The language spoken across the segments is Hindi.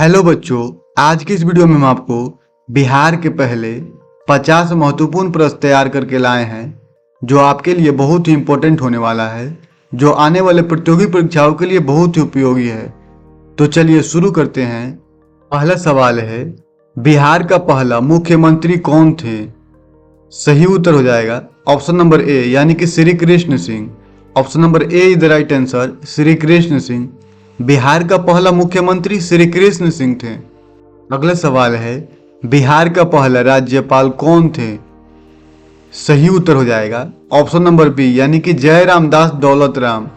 हेलो बच्चों, आज की इस वीडियो में हम आपको बिहार के पहले 50 महत्वपूर्ण प्रश्न तैयार करके लाए हैं जो आपके लिए बहुत ही इम्पोर्टेंट होने वाला है, जो आने वाले प्रतियोगी परीक्षाओं के लिए बहुत ही उपयोगी है। तो चलिए शुरू करते हैं। पहला सवाल है, बिहार का पहला मुख्यमंत्री कौन थे? सही उत्तर हो जाएगा ऑप्शन नंबर ए यानी कि Shri Krishna Singh. Option number A is the right answer, Shri Krishna Singh. Bihar का पहला मुख्यमंत्री श्री कृष्ण सिंह थे। अगला सवाल है, बिहार का पहला राज्यपाल कौन थे? सही उत्तर हो जाएगा ऑप्शन नंबर बी यानी कि Jairam Das Daulat Ram.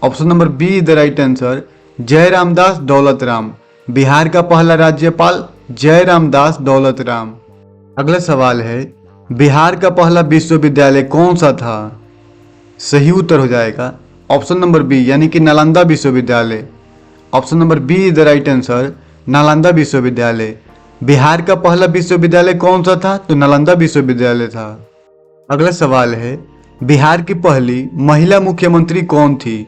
Option number B is the right answer, Jairam Das Daulat Ram. Bihar का पहला राज्यपाल जयराम दास दौलत राम। अगला सवाल है, बिहार का पहला विश्वविद्यालय कौन सा था? सही उत्तर हो जाएगा ऑप्शन नंबर बी यानी कि नालंदा विश्वविद्यालय। Option number B is the right answer, Nalanda विश्वविद्यालय। बिहार का पहला विश्वविद्यालय कौन सा था? तो नालंदा विश्वविद्यालय था। अगला सवाल है, बिहार की पहली महिला मुख्यमंत्री कौन थी?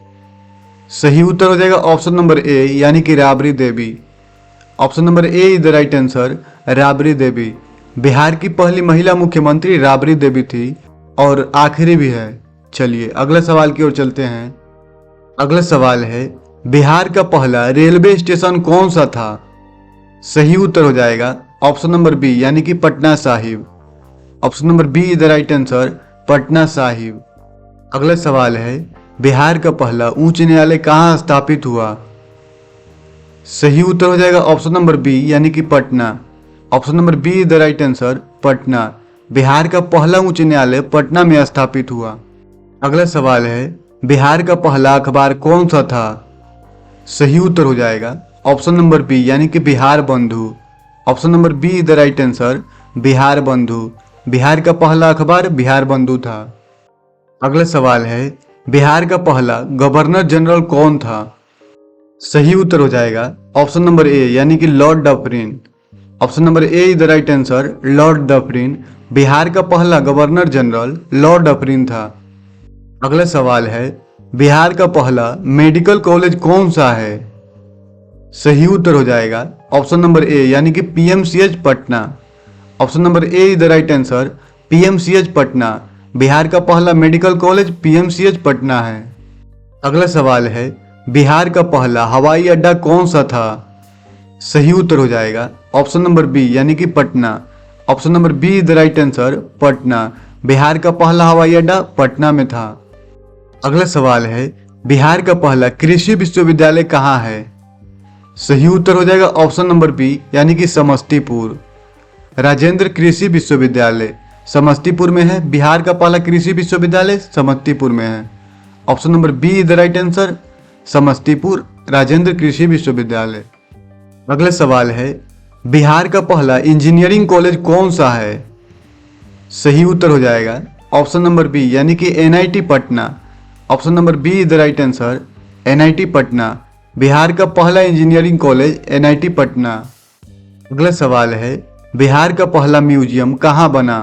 सही उत्तर हो जाएगा ऑप्शन नंबर ए यानी कि Rabri Devi. Option number A is the right answer, Rabri Devi. Bihar की पहली महिला मुख्यमंत्री राबड़ी देवी थी और आखिरी भी है। चलिए अगले सवाल की ओर चलते हैं। अगला सवाल है, बिहार का पहला रेलवे स्टेशन कौन सा था? सही उत्तर हो जाएगा ऑप्शन नंबर बी यानी कि Patna Sahib. Option number B is the right answer, Patna Sahib. अगला सवाल है, बिहार का पहला उच्च न्यायालय कहाँ स्थापित हुआ? सही उत्तर हो जाएगा ऑप्शन नंबर बी यानी कि Patna. Option number B is the right answer, Patna. Bihar का पहला उच्च न्यायालय पटना में स्थापित हुआ। अगला सवाल है, बिहार का पहला अखबार कौन सा था? सही उत्तर हो जाएगा ऑप्शन नंबर बी यानी कि Bihar Bandhu. Option number B is the right answer, Bihar Bandhu. Bihar का पहला अखबार बिहार बंधु था। अगला सवाल है, बिहार का पहला गवर्नर जनरल कौन था? सही उत्तर हो जाएगा ऑप्शन नंबर ए यानी कि Lord Dufferin. Option number A is the right answer, Lord Dufferin. Bihar का पहला गवर्नर जनरल लॉर्ड डफरिन था। अगला सवाल है, बिहार का पहला मेडिकल कॉलेज कौन सा है? सही उत्तर हो जाएगा ऑप्शन नंबर ए यानी कि PMCH Patna. Option number A is the right answer, PMCH Patna. Bihar का पहला मेडिकल कॉलेज पीएमसीएच पटना है। अगला सवाल है, बिहार का पहला हवाई अड्डा कौन सा था? सही उत्तर हो जाएगा ऑप्शन नंबर बी यानी कि Patna. Option number B is the right answer, Patna. Bihar का पहला हवाई अड्डा पटना में था। अगला सवाल है, बिहार का पहला कृषि विश्वविद्यालय कहाँ है? सही उत्तर हो जाएगा ऑप्शन नंबर बी यानी कि समस्तीपुर। राजेंद्र कृषि विश्वविद्यालय समस्तीपुर में है। बिहार का पहला कृषि विश्वविद्यालय समस्तीपुर में है। Option number B is the right answer, Samastipur Rajendra कृषि विश्वविद्यालय। अगला सवाल है, बिहार का पहला इंजीनियरिंग कॉलेज कौन सा है? सही उत्तर हो जाएगा ऑप्शन नंबर बी यानी कि NIT Patna. Option number B is the right answer, NIT Patna. Bihar का पहला इंजीनियरिंग कॉलेज एनआईटी पटना। अगला सवाल है, बिहार का पहला म्यूजियम कहाँ बना?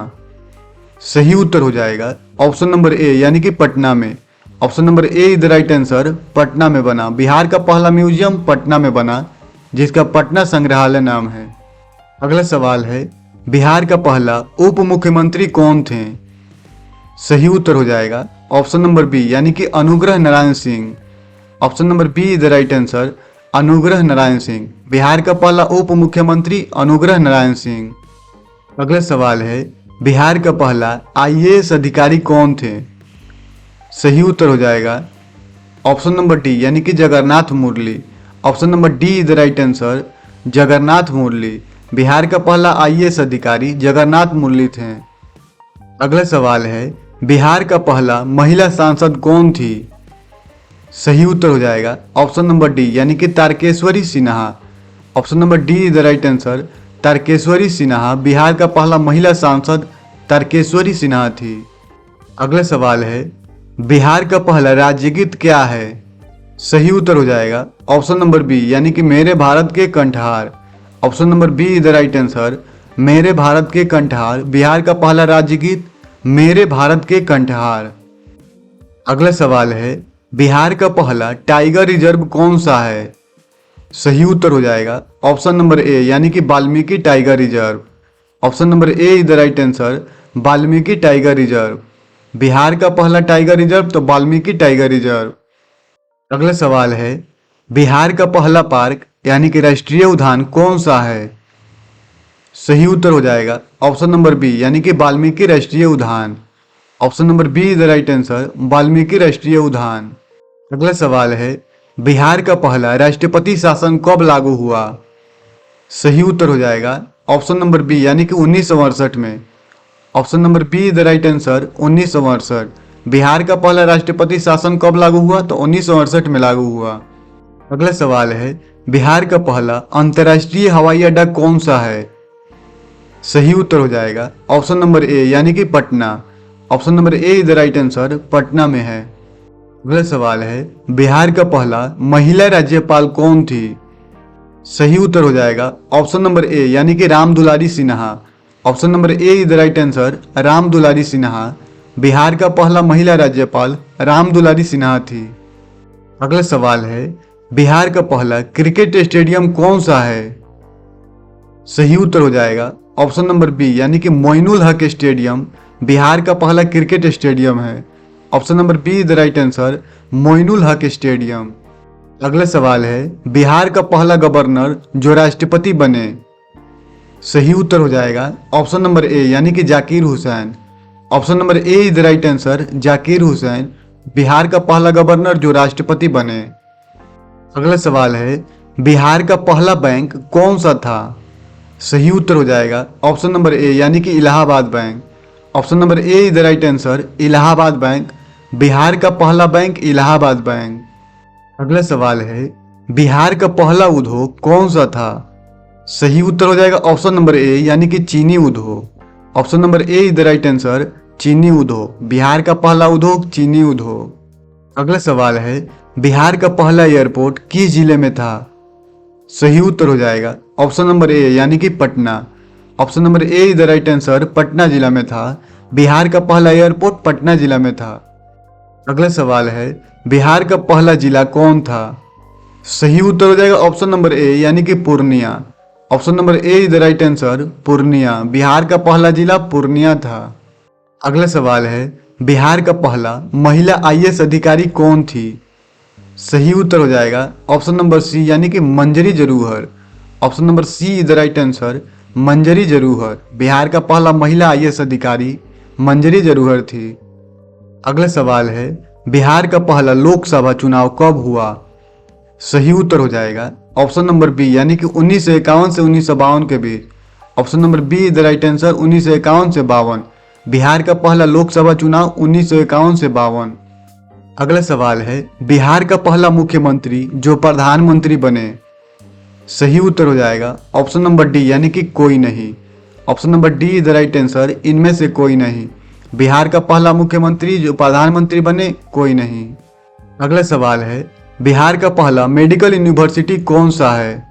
सही उत्तर हो जाएगा ऑप्शन नंबर ए यानी कि पटना में। Option number A is the right answer, Patna में बना। बिहार का पहला म्यूजियम पटना में बना जिसका पटना संग्रहालय नाम है। अगला सवाल है, बिहार का पहला उप मुख्यमंत्री कौन थे? सही उत्तर हो जाएगा ऑप्शन नंबर बी यानी कि Anugrah Narayan Singh. Option number B is the right answer, Anugrah Narayan Singh. Bihar का पहला उप मुख्यमंत्री अनुग्रह नारायण सिंह। अगला सवाल है, बिहार का पहला आईएएस अधिकारी कौन थे? सही उत्तर हो जाएगा ऑप्शन नंबर डी यानी कि Jagannath Murli. Option number D is the right answer, Jagannath Murli. Bihar का पहला आईएएस अधिकारी जगन्नाथ मुरली थे। अगला सवाल है, बिहार का पहला महिला सांसद कौन थी? सही उत्तर हो जाएगा ऑप्शन नंबर डी यानी कि Tarkeshwari Sinha. Option number D is the right answer, Tarkeshwari Sinha. Bihar का पहला महिला सांसद तारकेश्वरी सिन्हा थी। अगला सवाल है, बिहार का पहला राज्यगीत क्या है? सही उत्तर हो जाएगा ऑप्शन नंबर बी यानी कि मेरे भारत के कंठहार। Option number B is the right answer, मेरे भारत के कंठहार। बिहार का पहला राज्यगीत मेरे भारत के कंठहार। अगला सवाल है, बिहार का पहला टाइगर रिजर्व कौन सा है? सही उत्तर हो जाएगा ऑप्शन नंबर ए यानी कि Valmiki tiger reserve. Option number A is the right answer, Valmiki tiger reserve. Bihar का पहला टाइगर रिजर्व तो वाल्मीकि टाइगर रिजर्व। अगला सवाल है, बिहार का पहला पार्क यानी कि राष्ट्रीय उद्यान कौन सा है? सही उत्तर हो जाएगा ऑप्शन नंबर बी यानी कि वाल्मीकि राष्ट्रीय उद्यान। Option number B is the right answer, Valmiki राष्ट्रीय उद्यान। अगला सवाल है, बिहार का पहला राष्ट्रपति शासन कब लागू हुआ? सही उत्तर हो जाएगा ऑप्शन नंबर बी यानी कि 1968 में। Option number be the right answer, 1968। Bihar का पहला राष्ट्रपति शासन कब लागू हुआ? तो 1968 में लागू हुआ। अगला सवाल है, बिहार का पहला अंतर्राष्ट्रीय हवाई अड्डा कौन सा है? सही उत्तर हो जाएगा ऑप्शन नंबर ए यानी कि Patna. Option number A is the right answer, Patna में है। अगला सवाल है, बिहार का पहला महिला राज्यपाल कौन थी? सही उत्तर हो जाएगा ऑप्शन नंबर ए यानी कि Ram Dulari Sinha. Option number A is the right answer, Ram Dulari Sinha. Bihar का पहला महिला राज्यपाल राम दुलारी सिन्हा थी। अगला सवाल है, बिहार का पहला क्रिकेट स्टेडियम कौन सा है? सही उत्तर हो जाएगा ऑप्शन नंबर बी यानी कि मोइनुल हक स्टेडियम बिहार का पहला क्रिकेट स्टेडियम है। Option number be the right answer, Moinul Haq stadium. अगला सवाल है, बिहार का पहला गवर्नर जो राष्ट्रपति बने? सही उत्तर हो जाएगा ऑप्शन नंबर ए यानी कि Zakir Hussain. Option number A is the right answer, Zakir Hussain. Bihar का पहला गवर्नर जो राष्ट्रपति बने। अगला सवाल है, बिहार का पहला बैंक कौन सा था? सही उत्तर हो जाएगा ऑप्शन नंबर ए यानी कि Allahabad bank. Option number A is the right answer, Allahabad bank. Bihar का पहला बैंक इलाहाबाद बैंक। अगला सवाल है, बिहार का पहला उद्योग कौन सा था? सही उत्तर हो जाएगा ऑप्शन नंबर ए यानी कि चीनी उद्योग। Option number A is the right answer, चीनी उद्योग। बिहार का पहला उद्योग चीनी उद्योग। अगला सवाल है, बिहार का पहला एयरपोर्ट किस जिले में था? सही उत्तर हो जाएगा ऑप्शन नंबर ए यानी कि Patna. Option number A is the right answer, Patna जिला में था। बिहार का पहला एयरपोर्ट पटना जिला में था। अगला सवाल है, बिहार का पहला जिला कौन था? सही उत्तर हो जाएगा ऑप्शन नंबर ए यानी कि Purnia. Option number A is the right answer, Purnia. Bihar का पहला जिला पूर्णिया था। अगला सवाल है, बिहार का पहला महिला आईएएस अधिकारी कौन थी? सही उत्तर हो जाएगा ऑप्शन नंबर सी यानी कि Manjari Jaruhar. Option number C is the right answer, Manjari Jaruhar. Bihar का पहला महिला आईएएस अधिकारी मंजरी जरूहर थी। अगला सवाल है, बिहार का पहला लोकसभा चुनाव कब हुआ? सही उत्तर हो जाएगा ऑप्शन नंबर बी यानी कि 1951 से 1952 के बीच। Option number B is the right answer, 1951 से 52। बिहार का पहला लोकसभा चुनाव 1951 से 52। अगला सवाल है, बिहार का पहला मुख्यमंत्री जो प्रधानमंत्री बने? सही उत्तर हो जाएगा ऑप्शन नंबर डी यानी कि कोई नहीं। Option number D is the right answer, इनमें से कोई नहीं। बिहार का पहला मुख्यमंत्री जो प्रधानमंत्री बने, कोई नहीं। अगला सवाल है, बिहार का पहला मेडिकल यूनिवर्सिटी कौन सा है?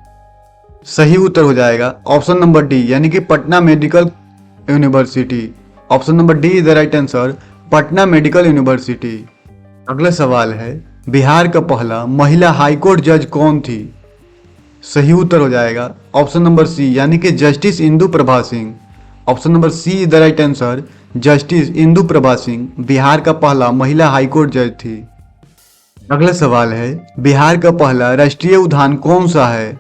सही उत्तर हो जाएगा ऑप्शन नंबर डी यानी कि Patna medical university. Option number D is the right answer, Patna medical university. अगला सवाल है, बिहार का पहला महिला हाईकोर्ट जज कौन थी? सही उत्तर हो जाएगा ऑप्शन नंबर सी यानी कि justice Indu Prabha Singh. Option number C is the right answer, justice Indu Prabha Singh Bihar का पहला महिला हाईकोर्ट जज थी। अगला सवाल है, बिहार का पहला राष्ट्रीय उद्यान कौन सा है?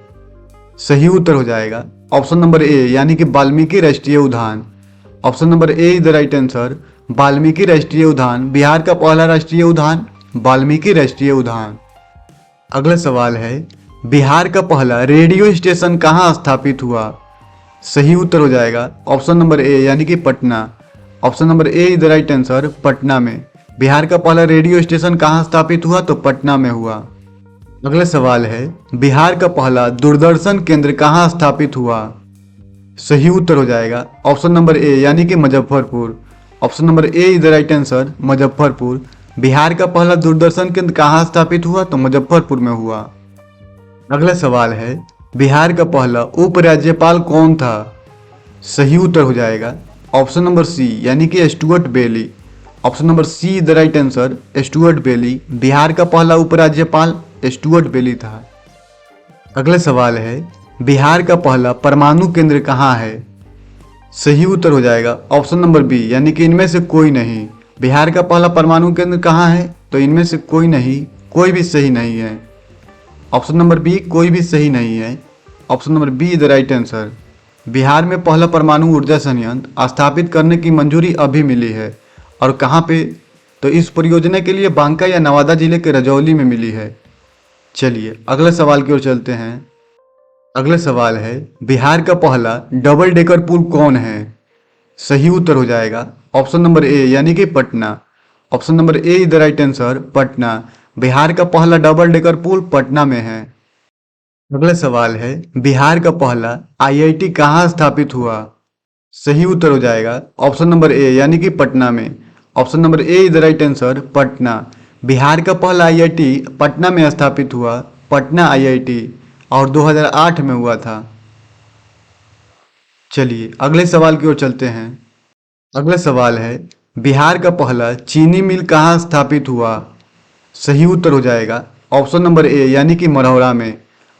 सही उत्तर हो जाएगा ऑप्शन नंबर ए यानी कि वाल्मीकि राष्ट्रीय उद्यान। Option number A is the right answer, Valmiki राष्ट्रीय उद्यान। बिहार का पहला राष्ट्रीय उद्यान वाल्मीकि राष्ट्रीय उद्यान। अगला सवाल है, बिहार का पहला रेडियो स्टेशन कहाँ स्थापित हुआ? सही उत्तर हो जाएगा ऑप्शन नंबर ए यानी कि Patna. Option number A is the right answer, Patna में। बिहार का पहला रेडियो स्टेशन कहाँ स्थापित हुआ? तो पटना में हुआ। अगला सवाल है, बिहार का पहला दूरदर्शन केंद्र कहाँ स्थापित हुआ? सही उत्तर हो जाएगा ऑप्शन नंबर ए यानी कि Muzaffarpur. Option number A is the right answer, Muzaffarpur. Bihar का पहला दूरदर्शन केंद्र कहाँ स्थापित हुआ? तो मुजफ्फरपुर में हुआ। अगला सवाल है, बिहार का पहला उपराज्यपाल कौन था? सही उत्तर हो जाएगा ऑप्शन नंबर सी यानी कि Stuart Bailey. Option number C is the right answer, Stuart Bailey. Bihar का पहला उपराज्यपाल स्टुअर्ट बेली था। अगला सवाल है, बिहार का पहला परमाणु केंद्र कहाँ है? सही उत्तर हो जाएगा ऑप्शन नंबर बी, यानी कि इनमें से कोई नहीं। बिहार का पहला परमाणु केंद्र कहाँ है? तो इनमें से कोई नहीं, कोई भी सही नहीं है। ऑप्शन नंबर बी कोई भी सही नहीं है। Option number B is the right answer. Bihar में पहला परमाणु ऊर्जा संयंत्र स्थापित करने की मंजूरी अभी मिली है। और कहाँ पे? तो इस परियोजना के लिए बांका या नवादा जिले के रजौली में मिली है। चलिए अगले सवाल की ओर चलते हैं। अगला सवाल है, बिहार का पहला डबल डेकर पुल कौन है? सही उत्तर हो जाएगा ऑप्शन नंबर ए, यानी कि Patna. Option number A is the right answer, Patna. Bihar का पहला डबल डेकर पुल पटना में है। अगला सवाल है, बिहार का पहला आईआईटी कहाँ स्थापित हुआ? सही उत्तर हो जाएगा ऑप्शन नंबर ए, यानी कि पटना में। Option number A is the right answer, Patna. Bihar का पहला आईआईटी पटना में स्थापित हुआ, पटना आईआईटी, और 2008 में हुआ था। चलिए अगले सवाल की ओर चलते हैं। अगला सवाल है, बिहार का पहला चीनी मिल कहाँ स्थापित हुआ? सही उत्तर हो जाएगा ऑप्शन नंबर ए, यानी कि मढ़ौरा में।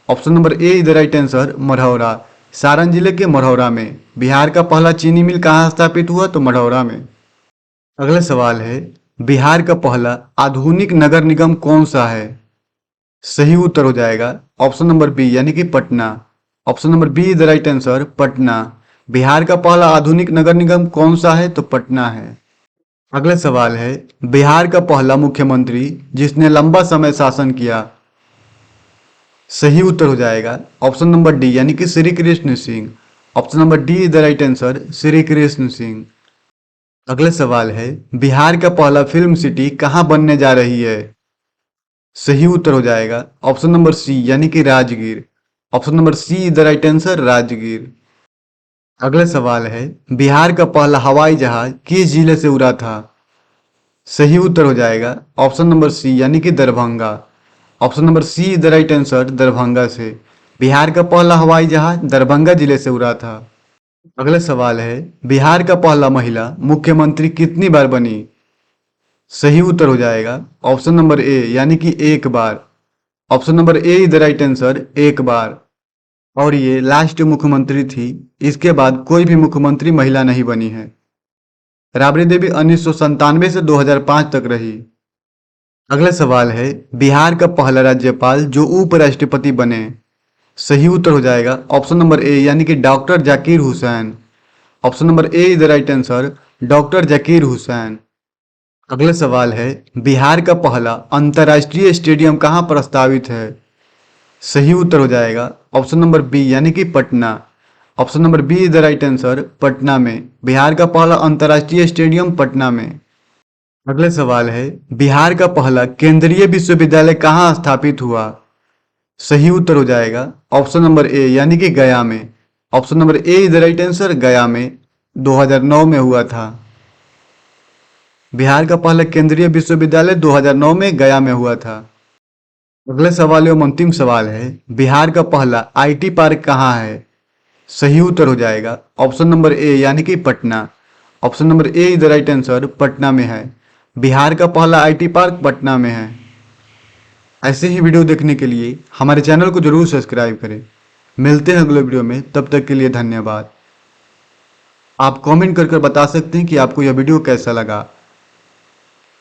Option number A is the right answer, Marhaura. Saran जिले के मढ़ौरा में बिहार का पहला चीनी मिल कहाँ स्थापित हुआ? तो मढ़ौरा में। अगला सवाल है, बिहार का पहला आधुनिक नगर निगम कौन सा है? सही उत्तर हो जाएगा ऑप्शन नंबर बी, यानी कि Patna. Option number B is the right answer, Patna. Bihar का पहला आधुनिक नगर निगम कौन सा है? तो पटना है। अगला सवाल है, बिहार का पहला मुख्यमंत्री जिसने लंबा समय शासन किया? सही उत्तर हो जाएगा ऑप्शन नंबर डी, यानी कि Shri Krishna Singh. Option number D is the right answer, Shri Krishna Singh. अगला सवाल है, बिहार का पहला फिल्म सिटी कहाँ बनने जा रही है? सही उत्तर हो जाएगा ऑप्शन नंबर सी, यानी कि Rajgir. Option number C is the right answer, Rajgir. अगला सवाल है, बिहार का पहला हवाई जहाज किस जिले से उड़ा था? सही उत्तर हो जाएगा ऑप्शन नंबर सी, यानी कि Darbhanga. Option number C is the right answer, Darbhanga से। बिहार का पहला हवाई जहाज दरभंगा जिले से उड़ा था। अगला सवाल है, बिहार का पहला महिला मुख्यमंत्री कितनी बार बनी? सही उत्तर हो जाएगा ऑप्शन नंबर ए, यानी कि एक बार। Option number A is the right answer, एक बार। और ये लास्ट मुख्यमंत्री थी, इसके बाद कोई भी मुख्यमंत्री महिला नहीं बनी है। राबड़ी देवी 1997 से 2005 तक रही। अगला सवाल है, बिहार का पहला राज्यपाल जो उपराष्ट्रपति बने? सही उत्तर हो जाएगा ऑप्शन नंबर ए, यानी कि doctor Zakir Hussain. Option number A is the right answer, doctor Zakir Hussain. अगला सवाल है, बिहार का पहला अंतर्राष्ट्रीय स्टेडियम कहाँ प्रस्तावित है? सही उत्तर हो जाएगा ऑप्शन नंबर बी, यानी कि Patna. Option number B is the right answer, Patna में। बिहार का पहला अंतर्राष्ट्रीय स्टेडियम पटना में। अगला सवाल है, बिहार का पहला केंद्रीय विश्वविद्यालय कहाँ स्थापित हुआ? सही उत्तर हो जाएगा ऑप्शन नंबर ए, यानी कि गया में। Option number A is the right answer, गया में। 2009 में हुआ था। बिहार का पहला केंद्रीय विश्वविद्यालय 2009 में गया में हुआ था। अगले सवाल एवं अंतिम सवाल है, बिहार का पहला आईटी पार्क कहाँ है? सही उत्तर हो जाएगा ऑप्शन नंबर ए, यानी कि Patna. Option number A is the right answer, Patna में है। बिहार का पहला आईटी पार्क पटना में है। ऐसे ही वीडियो देखने के लिए हमारे चैनल को जरूर सब्सक्राइब करें। मिलते हैं अगले वीडियो में, तब तक के लिए धन्यवाद। आप कमेंट कर बता सकते हैं कि आपको यह वीडियो कैसा लगा।